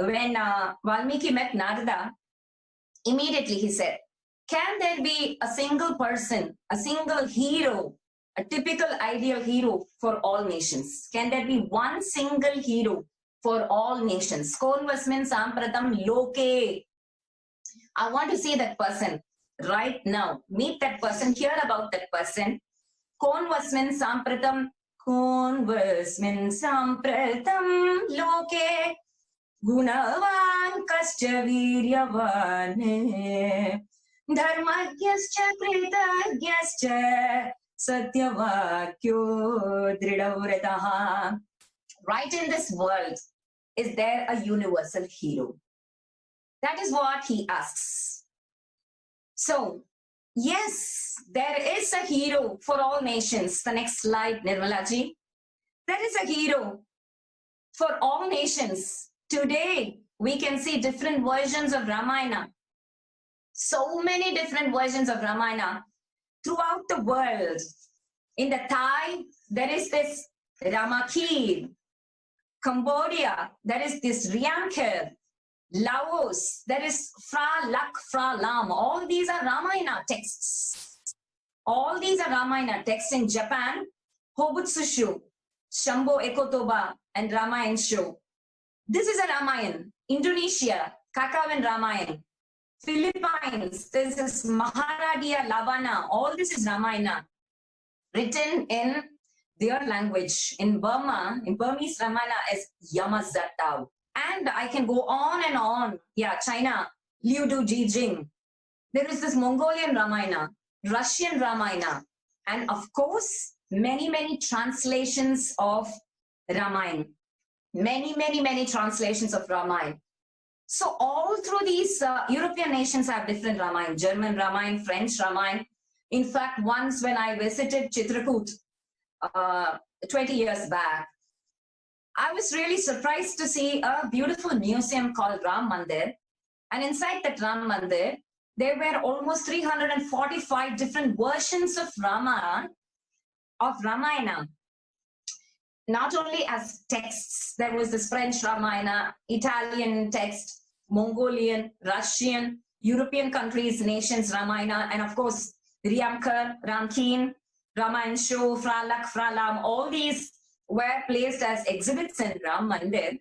when Valmiki met Narada, immediately he said, can there be a single person, a single hero, a typical ideal hero for all nations? Can there be one single hero for all nations? Konvasmin sampratam loke. I want to see that person right now. Meet that person, hear about that person. Konvasmin sampratam loke gunavan kascha viryavan dharmagyascha kritagyascha satyavakyo dridavrataha. Right in this world, is there a universal hero? That is what he asks. So, yes, there is a hero for all nations. The next slide, Nirmalaji. There is a hero for all nations. Today, we can see different versions of Ramayana. So many different versions of Ramayana throughout the world. In the Thai, there is this Ramakir. Cambodia, there is this Riamker. Laos, there is Fra Lak, Fra Lam. All these are Ramayana texts. All these are Ramayana texts. In Japan, Hobutsushu, Shambho Ekotoba, and Ramayan Show. This is a Ramayan. Indonesia, Kakawan Ramayan. Philippines, this is Maharadia Lavana. All this is Ramayana, written in their language. In Burma, in Burmese, Ramayana is Yamazatau. And I can go on and on. Yeah, China, Liu Du Jijing. There is this Mongolian Ramayana, Russian Ramayana, and of course, many, many translations of Ramayana. Many translations of Ramayana. So all through these European nations have different Ramayana, German Ramayana, French Ramayana. In fact, once when I visited Chitrakoot 20 years back, I was really surprised to see a beautiful museum called Ram Mandir. And inside that Ram Mandir, there were almost 345 different versions of Ramayana. Not only as texts, there was this French Ramayana, Italian text, Mongolian, Russian, European countries, nations Ramayana, and of course, Riamkar, Ramkin, Ramayan Show, Fralak, Fralam, all these were placed as exhibits in Ram Mandir.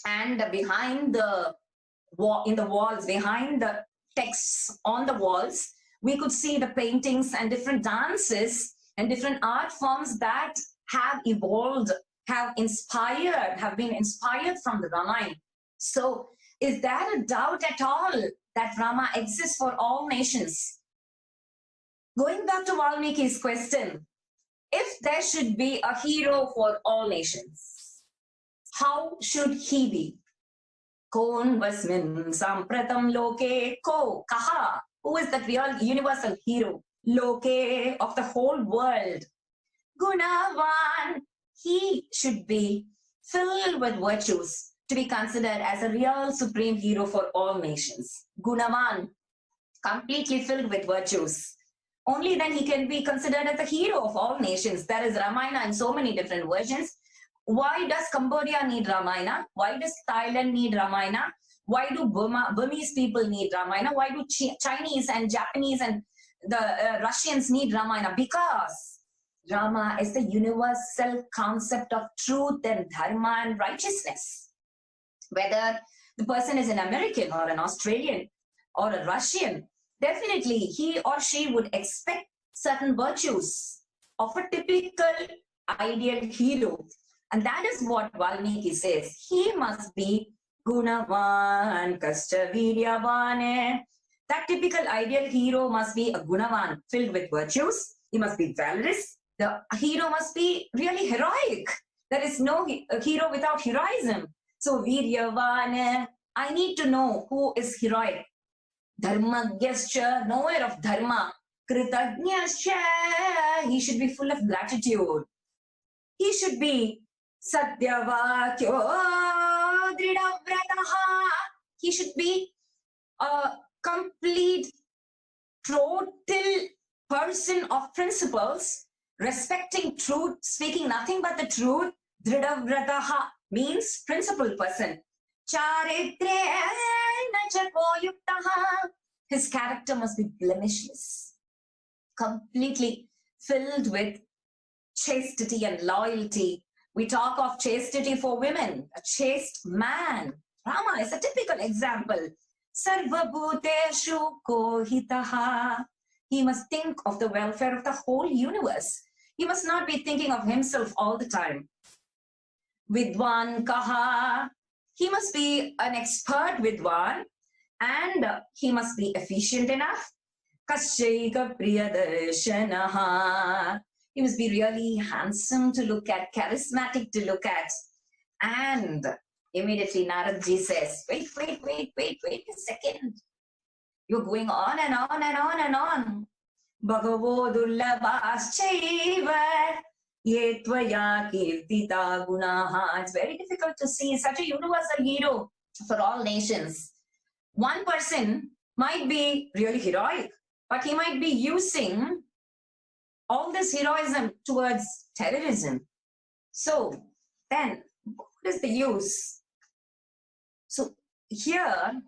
And behind the wall, in the walls, behind the texts on the walls, we could see the paintings and different dances and different art forms that have evolved, have been inspired from the Ramayana. So is there a doubt at all that Rama exists for all nations? Going back to Valmiki's question, if there should be a hero for all nations, how should he be? Kon vasmin sampratam loke ko kaha. Who is the real universal hero? Loke, of the whole world. Gunavan, he should be filled with virtues to be considered as a real supreme hero for all nations. Gunavan, completely filled with virtues. Only then he can be considered as a hero of all nations. There is Ramayana in so many different versions. Why does Cambodia need Ramayana? Why does Thailand need Ramayana? Why do Burmese people need Ramayana? Why do Chinese and Japanese and the Russians need Ramayana? Because Rama is the universal concept of truth and dharma and righteousness. Whether the person is an American or an Australian or a Russian, definitely he or she would expect certain virtues of a typical ideal hero. And that is what Valmiki says. He must be Gunavan, Kasta Viryavane. That typical ideal hero must be a Gunavan, filled with virtues. He must be valorous. The hero must be really heroic. There is no hero without heroism. So Viryavane, I need to know who is heroic. Dharmagyascha, knower of dharma. Kritagnyascha, he should be full of gratitude. He should be Satyavakyo Dridavrataha. He should be a complete, total person of principles, respecting truth, speaking nothing but the truth. Dridavrataha means principled person. Charitrena chako yuktaha. His character must be blemishless, completely filled with chastity and loyalty. We talk of chastity for women, a chaste man. Rama is a typical example. Sarvabhuteshu kohitaha. He must think of the welfare of the whole universe. He must not be thinking of himself all the time. Vidwan kaha. He must be an expert Vidwan, and he must be efficient enough. Kashyika priyadarshanaha. He must be really handsome to look at, charismatic to look at. And immediately Naradji says, wait a second. You're going on and on and on and on. Bhagavo durlabhaschaiva ye tvaya kirtita gunaha. It's very difficult to see such a universal hero for all nations. One person might be really heroic, but he might be using all this heroism towards terrorism. So then, what is the use? So here,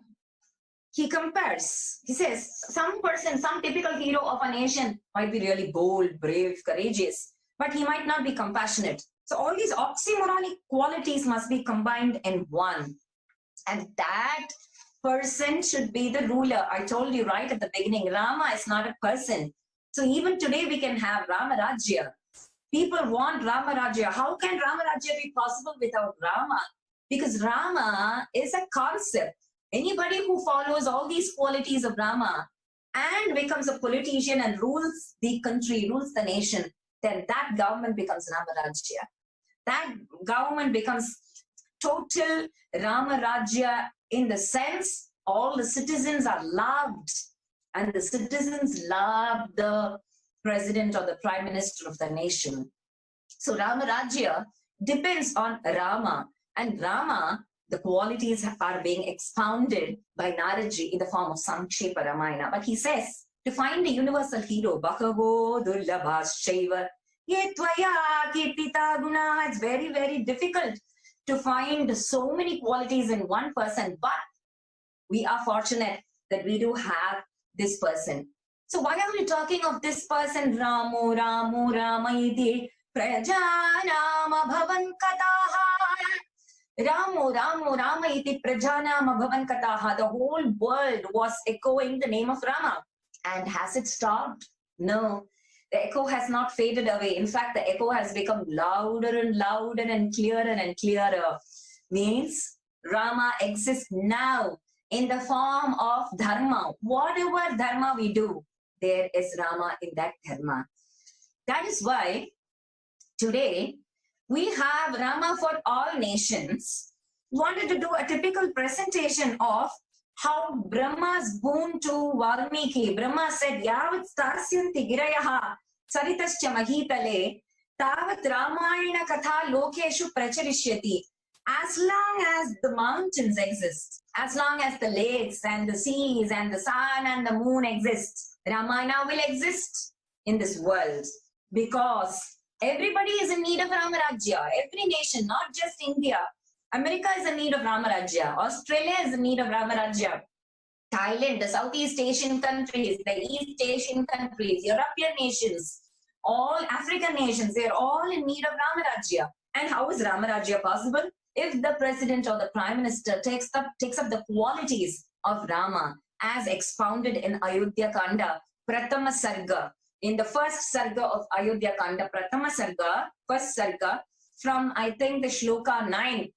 he compares. He says, some person, some typical hero of a nation might be really bold, brave, courageous, but he might not be compassionate. So all these oxymoronic qualities must be combined in one. And that person should be the ruler. I told you right at the beginning, Rama is not a person. So even today we can have Rama Rajya. People want Rama Rajya. How can Rama Rajya be possible without Rama? Because Rama is a concept. Anybody who follows all these qualities of Rama and becomes a politician and rules the country, rules the nation, then that government becomes Rama Rajya. That government becomes total Rama Rajya in the sense all the citizens are loved. And the citizens love the president or the prime minister of the nation. So Rama Rajya depends on Rama. And Rama, the qualities are being expounded by Naradji in the form of Sankshepa Ramayana. But he says, to find the universal hero, Bhakavo durlabhaschaiva ye tvaya kirtita guna. It's very, very difficult to find so many qualities in one person. But we are fortunate that we do have this person. So why are we talking of this person? Ramo, Ramo, Ramayiti, Prajanama Bhavan Kataha. Ramo, Ramo, Ramayiti, Prajanama Bhavan Kataha. The whole world was echoing the name of Rama. And has it stopped? No. The echo has not faded away. In fact, the echo has become louder and louder and clearer. Means Rama exists now in the form of dharma. Whatever dharma we do, there is Rama in that dharma. That is why today we have Rama for all nations. Wanted to do a typical presentation of how Brahma's boon to Valmiki. Brahma said, Yavat stasyanti girayaha saritascha mahitale tavat Ramayana katha lokeshu pracharishyati. As long as the mountains exist, as long as the lakes and the seas and the sun and the moon exist, Ramayana will exist in this world, because everybody is in need of Rama Rajya. Every nation, not just India. America is in need of Rama Rajya. Australia is in need of Rama Rajya. Thailand, the Southeast Asian countries, the East Asian countries, European nations, all African nations, they are all in need of Rama Rajya. And how is Rama Rajya possible? If the president or the prime minister takes up the qualities of Rama as expounded in Ayodhya Kanda, Pratama Sarga, in the first Sarga of Ayodhya Kanda, Pratama Sarga, first Sarga, from I think the Shloka 9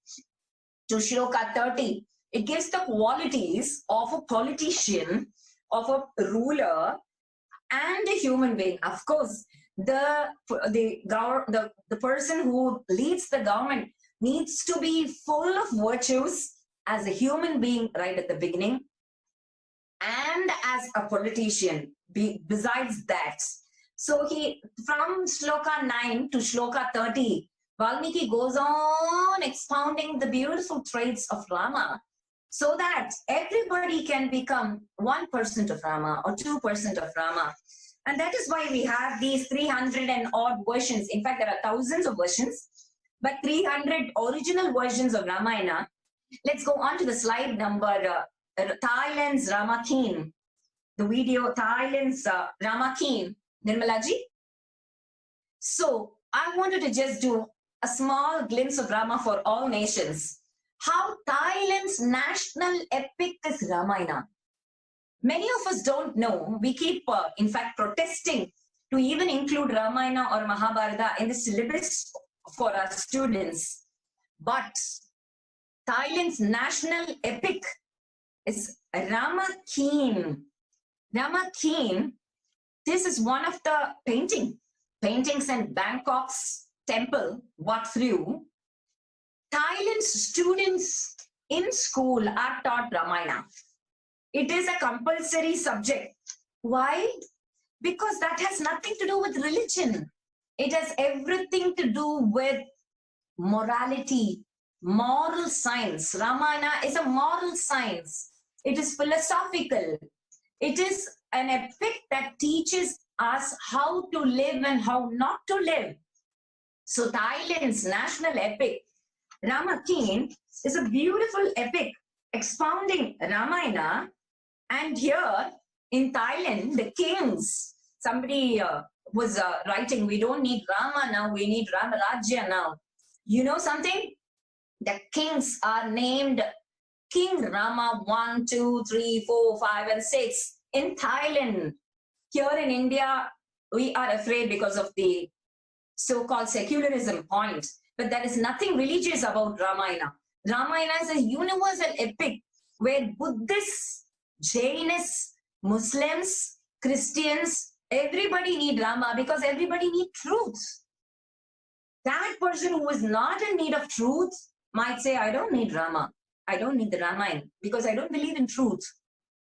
to Shloka 30, it gives the qualities of a politician, of a ruler, and a human being. Of course, the person who leads the government needs to be full of virtues as a human being right at the beginning and as a politician besides that. So from Shloka 9 to Shloka 30, Valmiki goes on expounding the beautiful traits of Rama so that everybody can become 1% of Rama or 2% of Rama. And that is why we have these 300 and odd versions. In fact, there are thousands of versions. But 300 original versions of Ramayana Let's go on to the slide number, Thailand's Rama Keen. The video, Thailand's Rama Keen. Nirmalaji? So, I wanted to just do a small glimpse of Rama for all nations. How Thailand's national epic is Ramayana. Many of us don't know. We keep, in fact, protesting to even include Ramayana or Mahabharata in the syllabus for our students. But Thailand's national epic is Rama Keen. Rama Keen, this is one of the paintings in Bangkok's temple, Wat Phru. Thailand's students in school are taught Ramayana. It is a compulsory subject. Why? Because that has nothing to do with religion. It has everything to do with morality, moral science. Ramayana is a moral science. It is philosophical. It is an epic that teaches us how to live and how not to live. So Thailand's national epic, Rama Keen, is a beautiful epic expounding Ramayana. And here in Thailand, the kings, somebody was writing, we don't need Rama now, we need Ramarajya now. You know something? The kings are named King Rama 1, 2, 3, 4, 5, and 6 in Thailand. Here in India, we are afraid because of the so-called secularism point. But there is nothing religious about Ramayana. Ramayana is a universal epic where Buddhists, Jainists, Muslims, Christians, everybody need Rama because everybody need truth. That person who is not in need of truth might say, I don't need Rama. I don't need the Ramayana because I don't believe in truth.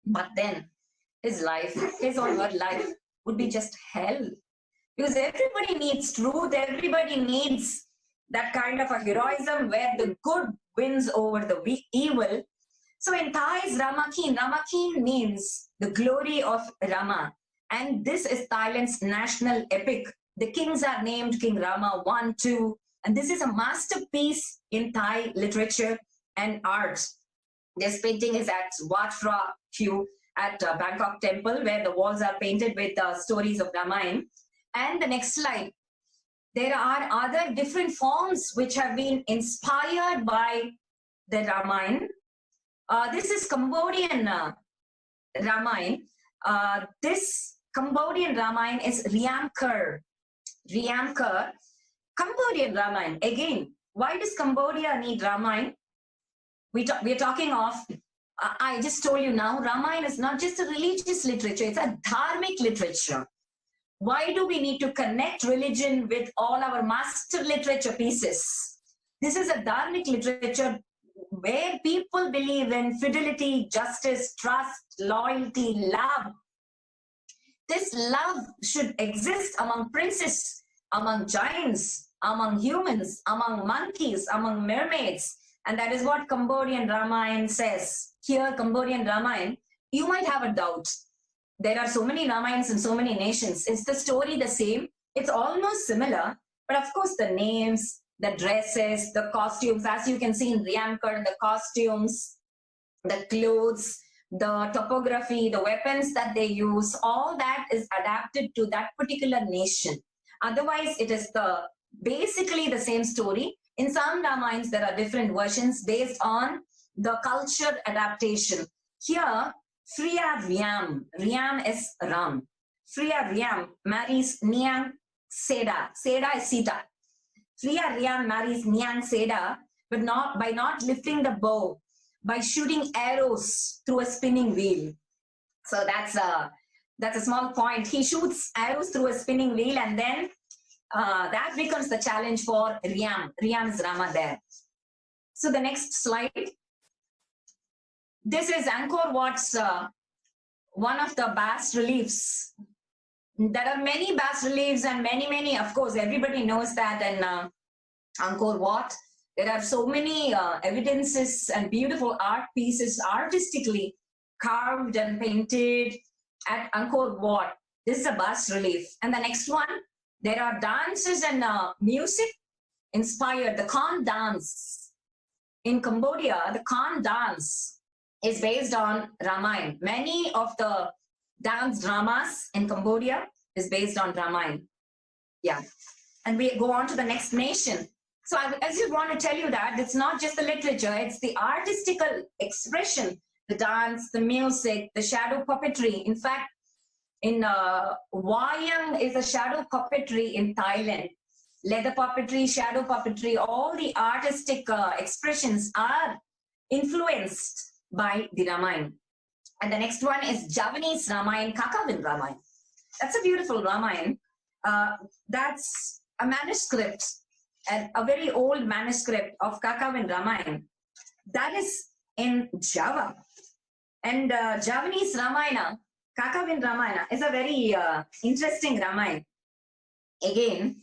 But then his life, his or her life would be just hell. Because everybody needs truth. Everybody needs that kind of a heroism where the good wins over the evil. So in Thai is Rama Keen means the glory of Rama. And this is Thailand's national epic. The kings are named King Rama 1, 2. And this is a masterpiece in Thai literature and art. This painting is at Wat Phru at Bangkok Temple, where the walls are painted with stories of Ramayana. And the next slide. There are other different forms which have been inspired by the Ramayana. This is Cambodian Ramayana. This Cambodian Ramayana is Riamker. Cambodian Ramayana. Again, why does Cambodia need Ramayana? We are talking of, I just told you now, Ramayana is not just a religious literature, it's a dharmic literature. Why do we need to connect religion with all our master literature pieces? This is a dharmic literature where people believe in fidelity, justice, trust, loyalty, love. This love should exist among princes, among giants, among humans, among monkeys, among mermaids. And that is what Cambodian Ramayana says. Here, Cambodian Ramayana, you might have a doubt. There are so many Ramayans in so many nations. Is the story the same? It's almost similar. But of course, the names, the dresses, the costumes, as you can see in Riamkar, the costumes, the clothes, the topography, the weapons that they use, all that is adapted to that particular nation. Otherwise, it is basically the same story. In some Ramayans, there are different versions based on the culture adaptation. Here, Freya Riam is Ram. Freya Riam marries Nyang Seda. Seda is Sita. Freya Riam marries Nyang Seda, but not by not lifting the bow, by shooting arrows through a spinning wheel. So that's a small point. He shoots arrows through a spinning wheel, and then that becomes the challenge for Riam. Riam is Rama there. So the next slide. This is Angkor Wat's one of the bas reliefs. There are many bas reliefs and many, of course, everybody knows that in Angkor Wat. There are so many evidences and beautiful art pieces artistically carved and painted at Angkor Wat. This is a bas relief. And the next one, there are dances and music inspired, the Khan dance in Cambodia, the Khan dance is based on Ramayana. Many of the dance dramas in Cambodia is based on Ramayana. Yeah. And we go on to the next nation. So I just want to tell you that it's not just the literature, it's the artistical expression, the dance, the music, the shadow puppetry. In fact, in Wayang is a shadow puppetry in Thailand. Leather puppetry, shadow puppetry, all the artistic expressions are influenced by the Ramayana. And the next one is Javanese Ramayana, Kakavin Ramayana. That's a beautiful Ramayana. That's a manuscript, a very old manuscript of Kakavin Ramayana. That is in Java. And Javanese Ramayana, Kakavin Ramayana, is a very interesting Ramayana. Again,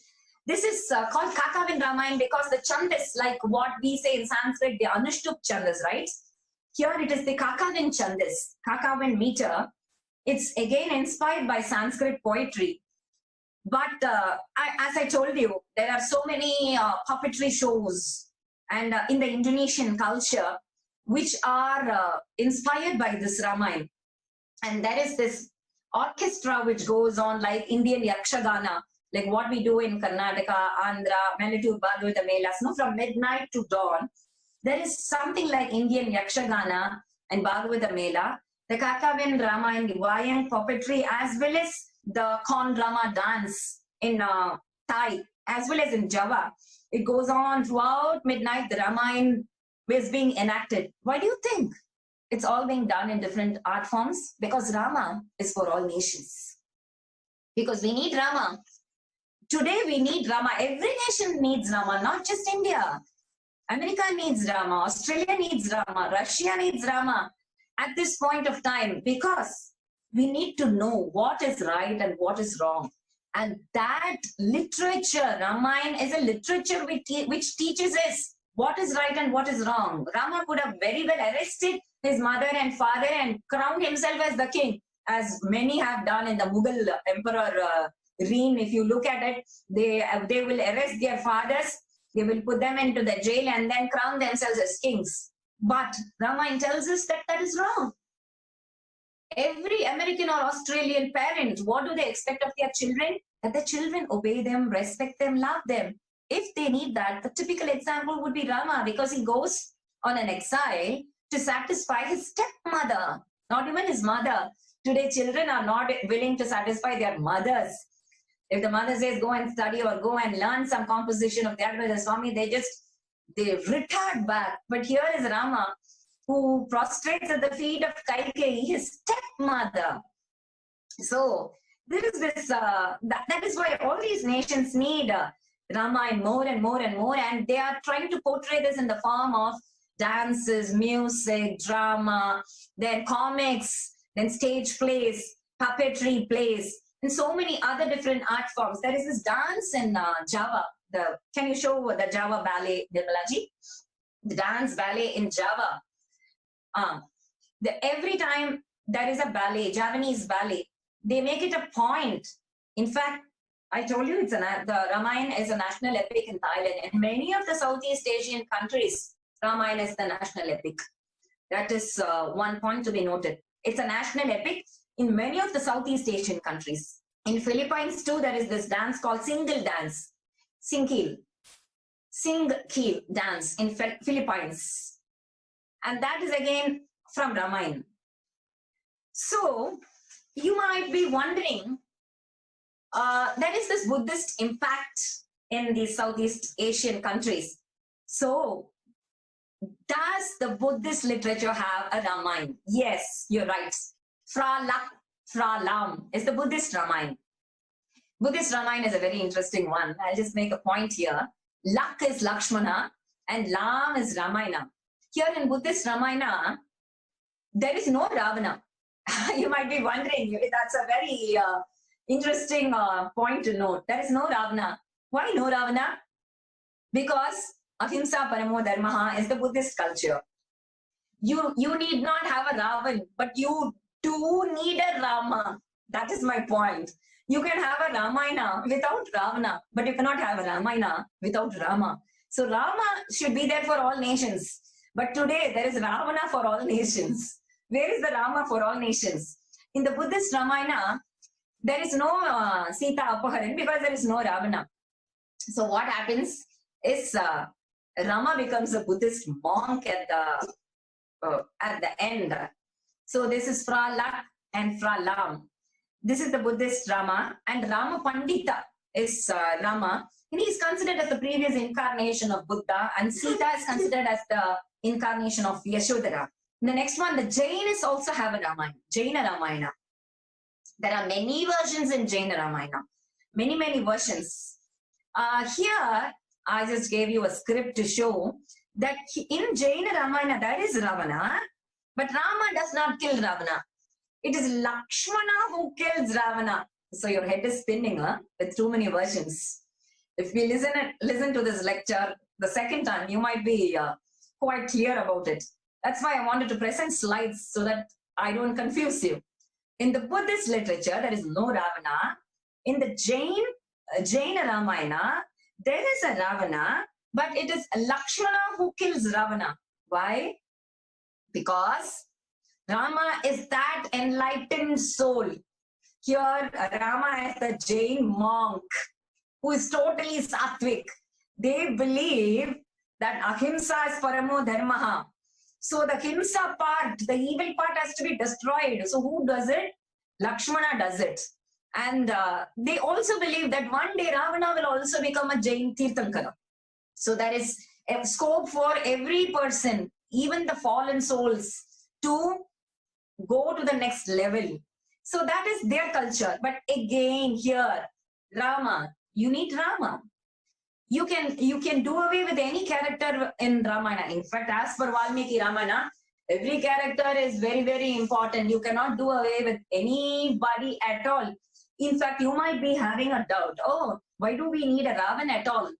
this is called Kakavin Ramayana because the chandas, like what we say in Sanskrit, the Anushtup chandas, right? Here it is the Kakavin chandas, Kakavin meter. It's again inspired by Sanskrit poetry. But as I told you, there are so many puppetry shows and in the Indonesian culture, which are inspired by this Ramayana. And there is this orchestra which goes on like Indian Yakshagana, like what we do in Karnataka, Andhra, Melittu, Bhagavatham Melas, no, from midnight to dawn. There is something like Indian Yakshagana and Bhagavatham Mela, the Kakavin Ramayana, the Wayang puppetry, as well as the Kon drama dance in Thai, as well as in Java. It goes on throughout midnight, the Ramayana is being enacted. Why do you think it's all being done in different art forms? Because Rama is for all nations. Because we need Rama. Today we need Rama. Every nation needs Rama, not just India. America needs Rama, Australia needs Rama, Russia needs Rama at this point of time, because we need to know what is right and what is wrong. And that literature, Ramayana, is a literature which teaches us what is right and what is wrong. Rama could have very well arrested his mother and father and crowned himself as the king, as many have done in the Mughal emperor reign. If you look at it, they will arrest their fathers, they will put them into the jail and then crown themselves as kings. But Ramayana tells us that that is wrong. Every American or Australian parent, what do they expect of their children? That the children obey them, respect them, love them. If they need that, the typical example would be Rama, because he goes on an exile to satisfy his stepmother, not even his mother. Today, children are not willing to satisfy their mothers. If the mother says, go and study or go and learn some composition of the Swami, they retard back. But here is Rama, who prostrates at the feet of Kaikeyi, his stepmother. So there is this, that is why all these nations need Ramayana more and more and more, and they are trying to portray this in the form of dances, music, drama, then comics, then stage plays, puppetry plays, and so many other different art forms. There is this dance in Java. Can you show the Java ballet, Nirmalaji? The dance ballet in Java. Every time there is a ballet, Javanese ballet, they make it a point. In fact, I told you the Ramayana is a national epic in Thailand. In many of the Southeast Asian countries, Ramayana is the national epic. That is one point to be noted. It's a national epic in many of the Southeast Asian countries. In Philippines too, there is this dance called Single dance. Singkil dance in Philippines. And that is again from Ramayana. So you might be wondering, there is this Buddhist impact in the Southeast Asian countries. So does the Buddhist literature have a Ramayana? Yes, you're right. Fra Lam is the Buddhist Ramayana. Buddhist Ramayana is a very interesting one. I'll just make a point here. Lak is Lakshmana and Lam is Ramayana. Here in Buddhist Ramayana, there is no Ravana. You might be wondering, that's a very interesting point to note. There is no Ravana. Why no Ravana? Because Ahimsa Paramo Dharmaha is the Buddhist culture. You need not have a Ravan, but you do need a Rama. That is my point. You can have a Ramayana without Ravana, but you cannot have a Ramayana without Rama. So Rama should be there for all nations. But today there is Ravana for all nations. Where is the Rama for all nations? In the Buddhist Ramayana, there is no Sita Apaharan because there is no Ravana. So what happens is Rama becomes a Buddhist monk at the end. So this is Fra Lak and Fra Lam. This is the Buddhist Rama, and Rama Pandita is Rama. And he is considered as the previous incarnation of Buddha, and Sita is considered as the incarnation of Yashodhara. The next one, the Jainas also have a Ramayana, Jaina Ramayana. There are many versions in Jaina Ramayana, many versions. Here, I just gave you a script to show that in Jaina Ramayana, there is Ravana, but Rama does not kill Ravana. It is Lakshmana who kills Ravana. So your head is spinning with too many versions. If we listen to this lecture the second time, you might be quite clear about it. That's why I wanted to present slides so that I don't confuse you. In the Buddhist literature, there is no Ravana. In the Jaina Ramayana, there is a Ravana, but it is Lakshmana who kills Ravana. Why? Because Rama is that enlightened soul. Here, Rama is the Jain monk who is totally sattvic. They believe that ahimsa is paramo dharmaha. So the himsa part, the evil part has to be destroyed. So who does it? Lakshmana does it. And they also believe that one day Ravana will also become a Jain Tirthankara. So there is a scope for every person, even the fallen souls, to go to the next level. So that is their culture. But again here, Rama, you need Rama. You can do away with any character in Ramayana. In fact, as per Valmiki Ramayana, every character is very important. You cannot do away with anybody at all. In fact, you might be having a doubt. Oh, why do we need a Ravan at all?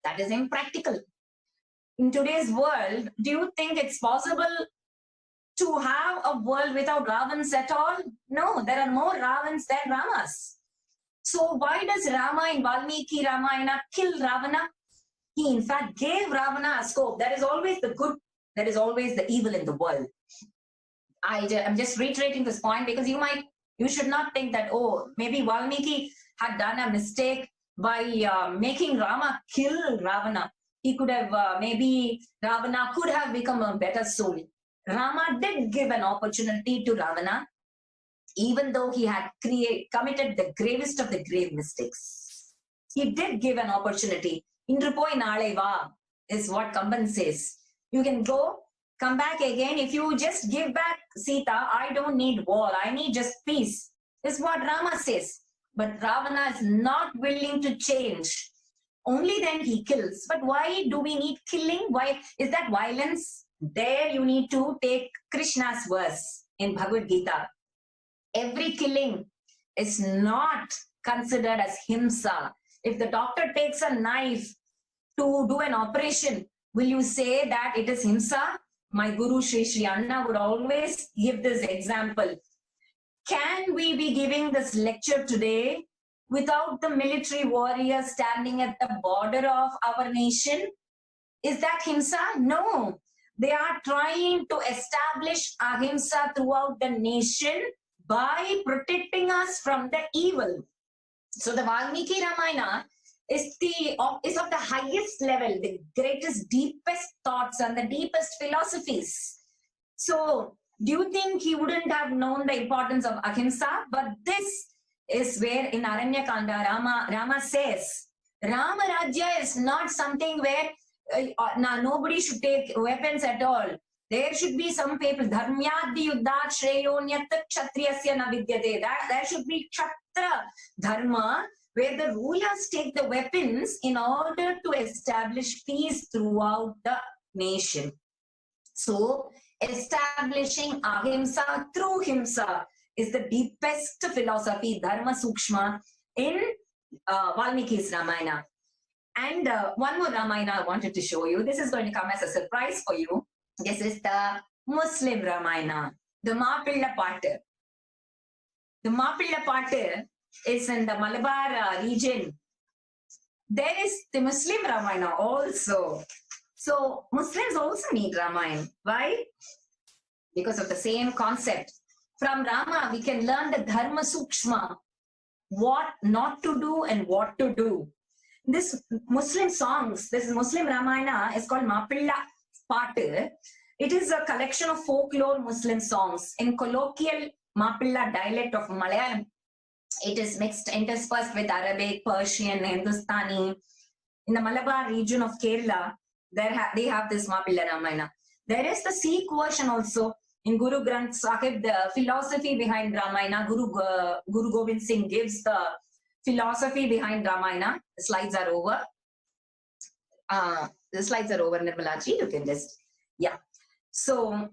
That is impractical. In today's world, do you think it's possible to have a world without Ravans at all? No, there are more Ravans than Ramas. So why does Rama in Valmiki Ramayana kill Ravana? He in fact gave Ravana a scope. There is always the good, there is always the evil in the world. I'm just reiterating this point because you should not think that, oh, maybe Valmiki had done a mistake by making Rama kill Ravana. He could have, maybe Ravana could have become a better soul. Rama did give an opportunity to Ravana, even though he had committed the gravest of the grave mistakes. He did give an opportunity. Indrupoi naleva is what Kamban says. You can go, come back again. If you just give back Sita, I don't need war. I need just peace. Is what Rama says. But Ravana is not willing to change. Only then he kills. But why do we need killing? Why is that violence? There you need to take Krishna's verse in Bhagavad Gita. Every killing is not considered as himsa. If the doctor takes a knife to do an operation, will you say that it is himsa? My Guru SriSrianna would always give this example. Can we be giving this lecture today without the military warriors standing at the border of our nation? Is that himsa? No. They are trying to establish ahimsa throughout the nation by protecting us from the evil. So the Valmiki Ramayana is of the highest level, the greatest, deepest thoughts and the deepest philosophies. So do you think he wouldn't have known the importance of ahimsa? But this is where in Aranyakanda, Rama says, Rama Rajya is not something where nobody should take weapons at all. There should be some people, dharmyadi yuddhat shreyonyat kshatriyasya na vidyate. There should be kshatra dharma, where the rulers take the weapons in order to establish peace throughout the nation. So, establishing ahimsa through himsa is the deepest philosophy, dharma sukshma, in Valmiki's Ramayana. And one more Ramayana I wanted to show you. This is going to come as a surprise for you. This is the Muslim Ramayana, the Mapilla Patu. The Mapilla Patu is in the Malabar region. There is the Muslim Ramayana also. So Muslims also need Ramayana. Why? Because of the same concept. From Rama, we can learn the Dharma Sukshma, what not to do and what to do. This Muslim songs, this Muslim Ramayana is called Mapilla Patu. It is a collection of folklore Muslim songs in colloquial Mapilla dialect of Malayalam. It is mixed, interspersed with Arabic, Persian, Hindustani. In the Malabar region of Kerala, they have this Mapilla Ramayana. There is the Sikh version also in Guru Granth Sahib. The philosophy behind Ramayana, Guru Gobind Singh gives the philosophy behind Ramayana. The slides are over. Nirmalaji. You can just, yeah. So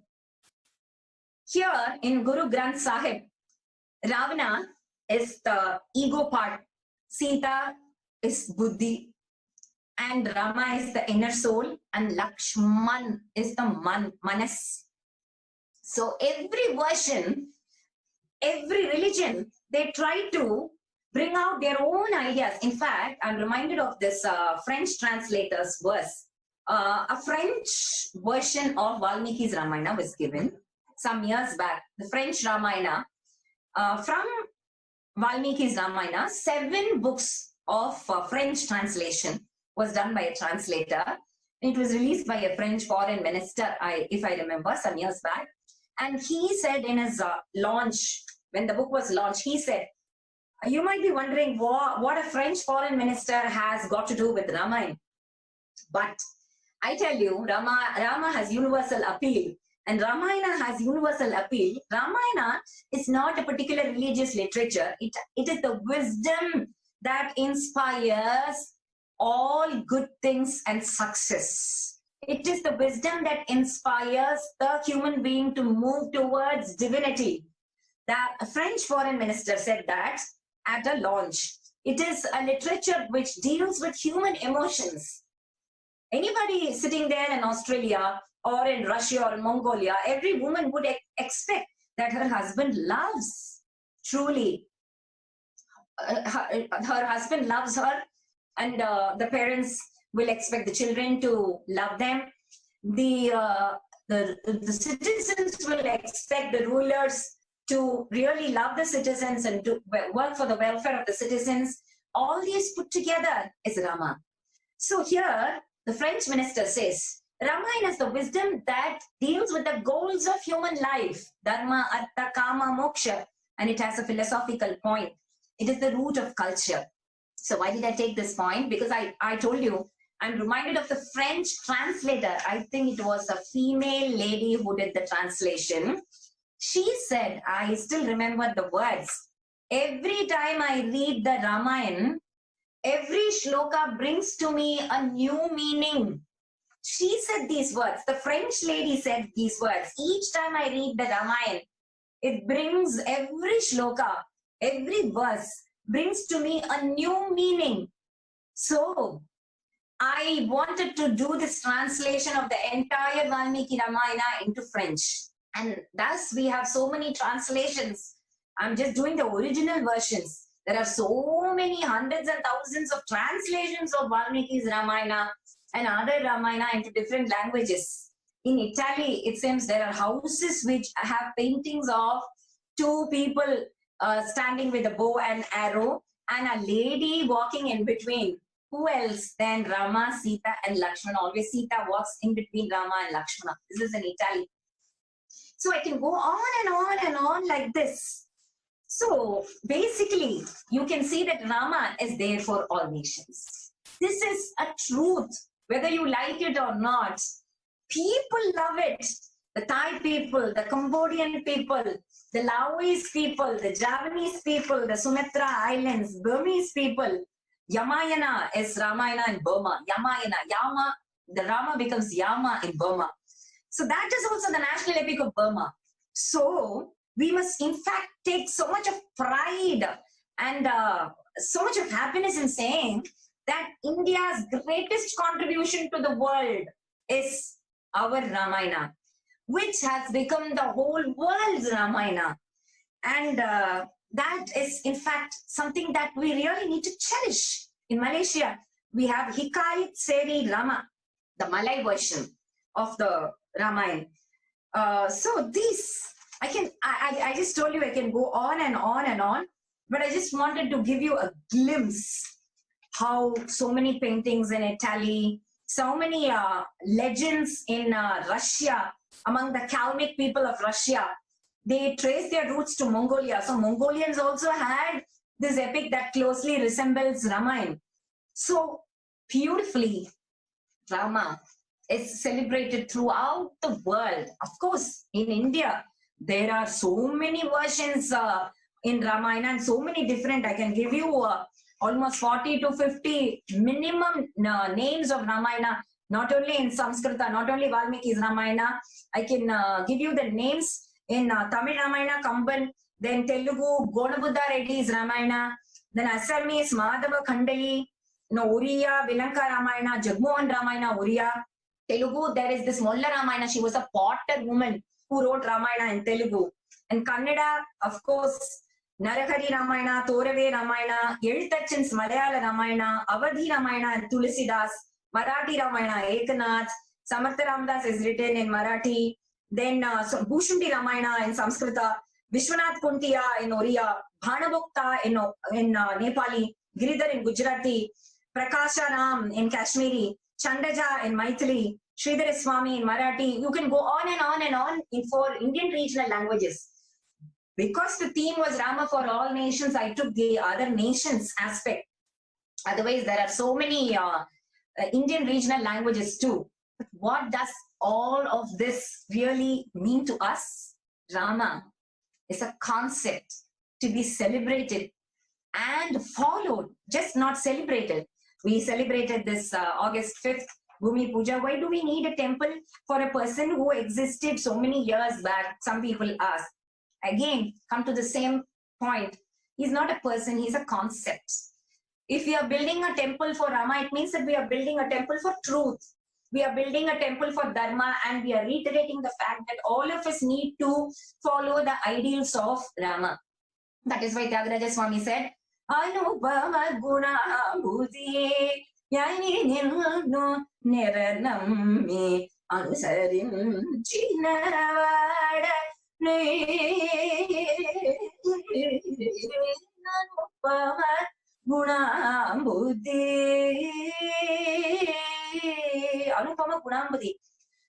here in Guru Granth Sahib, Ravana is the ego part, Sita is Buddhi, and Rama is the inner soul, and Lakshman is the Manas. So every version, every religion, they try to bring out their own ideas. In fact, I'm reminded of this French translator's verse. A French version of Valmiki's Ramayana was given some years back. The French Ramayana, from Valmiki's Ramayana, 7 books of French translation was done by a translator. It was released by a French foreign minister, if I remember, some years back. And he said in his launch, when the book was launched, he said, you might be wondering what a French foreign minister has got to do with Ramayana. But I tell you, Rama has universal appeal, and Ramayana has universal appeal. Ramayana is not a particular religious literature. It is the wisdom that inspires all good things and success. It is the wisdom that inspires the human being to move towards divinity. That a French foreign minister said that at a launch. It is a literature which deals with human emotions. Anybody sitting there in Australia or in Russia or in Mongolia, every woman would expect that her husband loves, truly. Her husband loves her, and the parents will expect the children to love them. The citizens will expect the rulers to really love the citizens and to work for the welfare of the citizens. All these put together is Rama. So here, the French minister says, Ramayana is the wisdom that deals with the goals of human life, Dharma, Artha, Kama, Moksha, and it has a philosophical point. It is the root of culture. So why did I take this point? Because I told you, I'm reminded of the French translator. I think it was a female lady who did the translation. She said, I still remember the words, every time I read the Ramayana, every shloka brings to me a new meaning. She said these words. The French lady said these words. Each time I read the Ramayana, it brings every shloka, every verse brings to me a new meaning. So I wanted to do this translation of the entire Valmiki Ramayana into French. And thus we have so many translations. I'm just doing the original versions. There are so many hundreds and thousands of translations of Valmiki's Ramayana and other Ramayana into different languages. In Italy, it seems there are houses which have paintings of 2 people standing with a bow and arrow and a lady walking in between. Who else than Rama, Sita and Lakshmana? Always Sita walks in between Rama and Lakshmana. This is in Italy. So I can go on and on and on like this. So basically, you can see that Rama is there for all nations. This is a truth, whether you like it or not. People love it. The Thai people, the Cambodian people, the Laois people, the Javanese people, the Sumatra Islands, Burmese people. Yamayana is Ramayana in Burma. Yamayana, Yama, the Rama becomes Yama in Burma. So that is also the national epic of Burma. So we must in fact take so much of pride and so much of happiness in saying that India's greatest contribution to the world is our Ramayana, which has become the whole world's Ramayana. And that is in fact something that we really need to cherish. In Malaysia, we have Hikayat Seri Rama. the Malay version of the Ramayana. So these, I just told you I can go on and on and on, but I just wanted to give you a glimpse how so many paintings in Italy, so many legends in Russia, among the Kalmyk people of Russia, they trace their roots to Mongolia. So Mongolians also had this epic that closely resembles Ramayana. So beautifully, Rama is celebrated throughout the world. Of course, in India, there are so many versions in Ramayana and so many different. I can give you almost 40 to 50 minimum names of Ramayana, not only in Sanskrita, not only Valmiki's Ramayana. I can give you the names in Tamil Ramayana, Kamban, then Telugu, Gonabuddha Reddy's Ramayana, then Assamese, Madhava Khandali, Oriya, Vilanka Ramayana, Jagmohan Ramayana, Oriya. Telugu, there is this Molla Ramayana. She was a potter woman who wrote Ramayana in Telugu. And Kannada, of course, Narahari Ramayana, Torave Ramayana, Yeltachin's Malayalam Ramayana, Avadhi Ramayana and Tulsidas, Marathi Ramayana, Ekanath, Samartha Ramdas is written in Marathi, then Bhushundi Ramayana in Sanskrita, Vishwanath Kuntiya in Oriya, Bhanabhukta in Nepali, Giridhar in Gujarati, Prakasha Ram in Kashmiri, Chandaja in Maithili, Sridhar Swami in Marathi. You can go on and on and on for Indian regional languages. Because the theme was Rama for all nations, I took the other nations aspect. Otherwise, there are so many Indian regional languages too. But what does all of this really mean to us? Rama is a concept to be celebrated and followed, just not celebrated. We celebrated this August 5th, Bhumi Puja. Why do we need a temple for a person who existed so many years back? Some people ask. Again, come to the same point. He's not a person, he's a concept. If we are building a temple for Rama, it means that we are building a temple for truth. We are building a temple for Dharma, and we are reiterating the fact that all of us need to follow the ideals of Rama. That is why Tyagaraja Swami said, Anubhava guna bhuti yani nirno niranami anusarin chinavada Anubhava guna bhuti Anupama Gunambudi.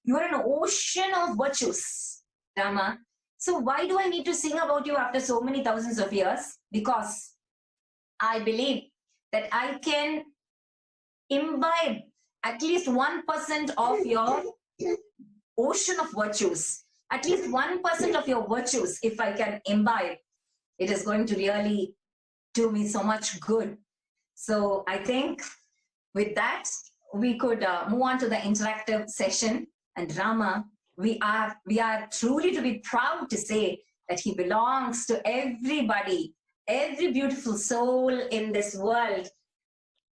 You are an ocean of virtues, Rama. So why do I need to sing about you after so many thousands of years? Because I believe that I can imbibe at least 1% of your ocean of virtues. At least 1% of your virtues, if I can imbibe, it is going to really do me so much good. So I think with that, we could move on to the interactive session. And Rama, we are truly to be proud to say that he belongs to everybody. Every beautiful soul in this world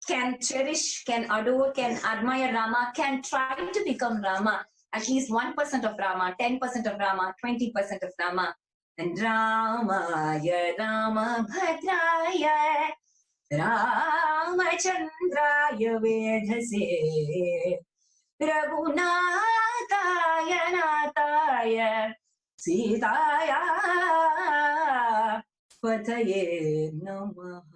can cherish, can adore, can admire Rama, can try to become Rama. At least 1% of Rama, 10% of Rama, 20% of Rama. And Ramaya Rama Bhadraya Ramachandraya Vedhase Raghunataya Nataya Sitaya Pataye Namaha.